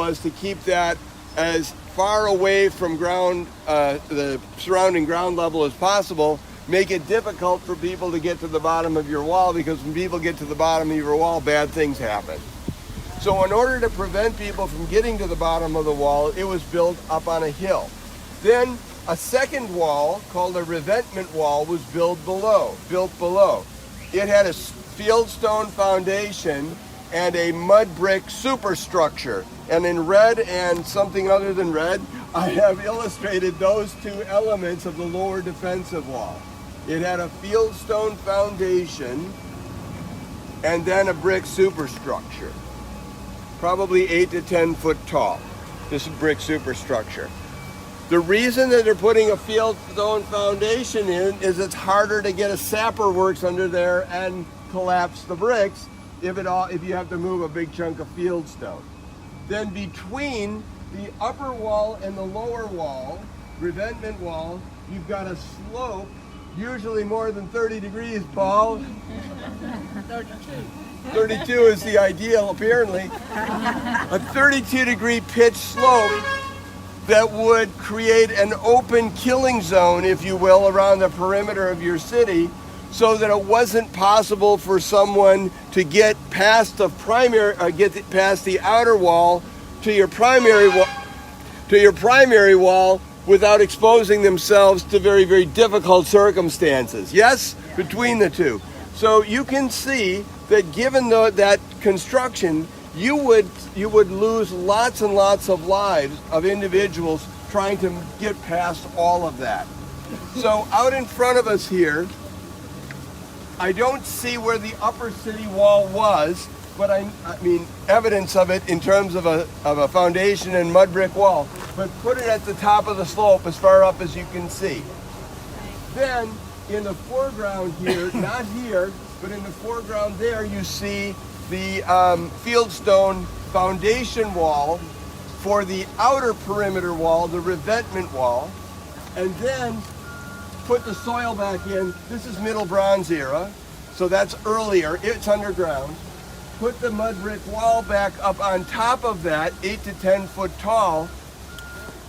was to keep that as far away from ground, the surrounding ground level as possible, make it difficult for people to get to the bottom of your wall, because when people get to the bottom of your wall, bad things happen. So in order to prevent people from getting to the bottom of the wall, it was built up on a hill. Then a second wall, called a revetment wall, was built below. It had a fieldstone foundation and a mud brick superstructure. And in red and something other than red, I have illustrated those two elements of the lower defensive wall. It had a fieldstone foundation and then a brick superstructure, probably 8 to 10 foot tall, this brick superstructure. The reason that they're putting a fieldstone foundation in is it's harder to get a sapper works under there and collapse the bricks if you have to move a big chunk of fieldstone. Then between the upper wall and the lower wall, revetment wall, you've got a slope, usually more than 30 degrees, Paul. 32 is the ideal, apparently. A 32-degree pitch slope that would create an open killing zone, if you will, around the perimeter of your city, so that it wasn't possible for someone to get past the past the outer wall to your primary wall without exposing themselves to very, very difficult circumstances. Yes? Between the two. So you can see that given that construction, you would lose lots and lots of lives of individuals trying to get past all of that. So out in front of us here, I don't see where the upper city wall was, but I mean evidence of it in terms of a foundation and mud brick wall, but put it at the top of the slope as far up as you can see. Then in the foreground here, not here, but in the foreground there, you see the fieldstone foundation wall for the outer perimeter wall, the revetment wall, and then put the soil back in. This is Middle Bronze era, so that's earlier, it's underground. Put the mud brick wall back up on top of that, 8 to 10 foot tall.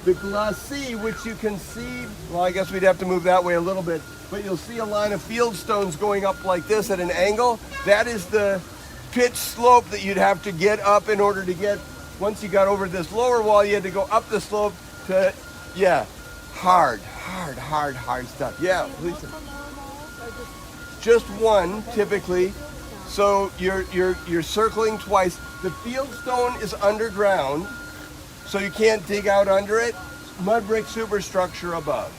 The glacis, which you can see, well, I guess we'd have to move that way a little bit, but you'll see a line of fieldstones going up like this at an angle. That is the pitch slope that you'd have to get up in order to get, once you got over this lower wall, you had to go up the slope to, yeah, hard stuff. Yeah, Lisa. Just one, typically. So you're circling twice. The fieldstone is underground, so you can't dig out under it. Mud brick superstructure above.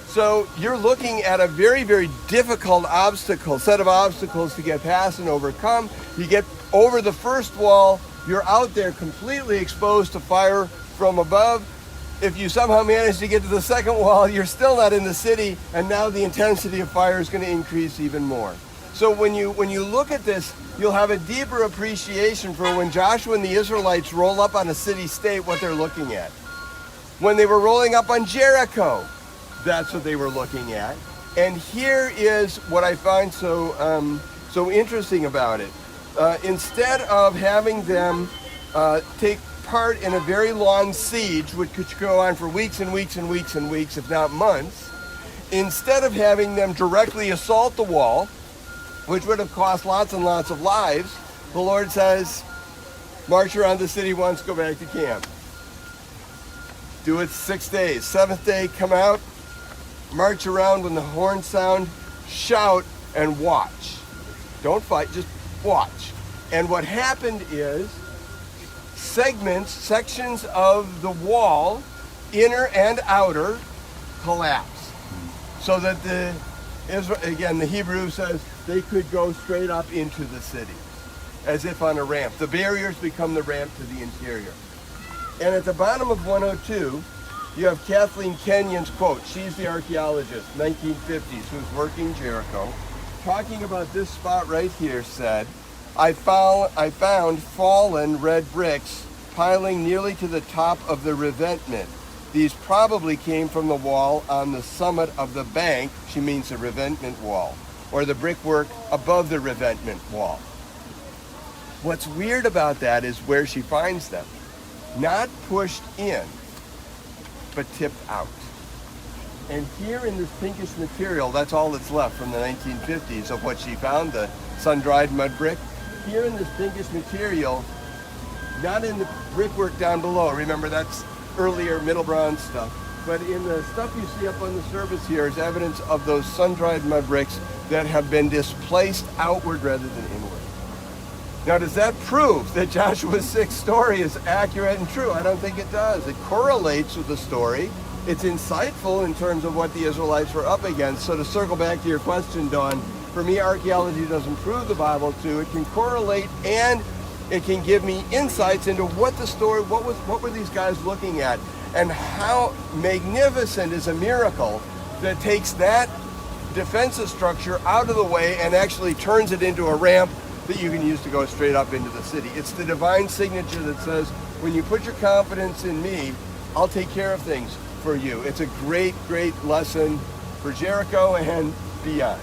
So you're looking at a very, very difficult set of obstacles to get past and overcome. You get over the first wall, you're out there completely exposed to fire from above. If you somehow manage to get to the second wall, you're still not in the city, and now the intensity of fire is going to increase even more. So when you look at this, you'll have a deeper appreciation for when Joshua and the Israelites roll up on a city-state, what they're looking at. When they were rolling up on Jericho, that's what they were looking at. And here is what I find so interesting about it. Instead of having them take part in a very long siege, which could go on for weeks and weeks and weeks and weeks, if not months, instead of having them directly assault the wall, which would have cost lots and lots of lives, the Lord says, march around the city once, go back to camp. Do it 6 days. 7th day, come out, march around when the horns sound, shout, and watch. Don't fight, just watch. And what happened is sections of the wall, inner and outer, collapse. So that the Hebrew says they could go straight up into the city, as if on a ramp. The barriers become the ramp to the interior. And at the bottom of 102, you have Kathleen Kenyon's quote. She's the archaeologist, 1950s, who's working Jericho, talking about this spot right here, said, I found fallen red bricks piling nearly to the top of the revetment. These probably came from the wall on the summit of the bank, she means the revetment wall, or the brickwork above the revetment wall. What's weird about that is where she finds them. Not pushed in, but tipped out. And here in this pinkish material, that's all that's left from the 1950s of what she found, the sun-dried mud brick. Here in this pinkish material, not in the brickwork down below, remember that's earlier Middle Bronze stuff, but in the stuff you see up on the surface here is evidence of those sun-dried mud bricks that have been displaced outward rather than inward. Now, does that prove that Joshua 6 story is accurate and true? I don't think it does. It correlates with the story. It's insightful in terms of what the Israelites were up against. So to circle back to your question, Dawn, for me, archaeology doesn't prove the Bible to. It can correlate and it can give me insights into what the story, what were these guys looking at, and how magnificent is a miracle that takes that defensive structure out of the way and actually turns it into a ramp that you can use to go straight up into the city. It's the divine signature that says, when you put your confidence in me, I'll take care of things for you. It's a great, great lesson for Jericho and beyond.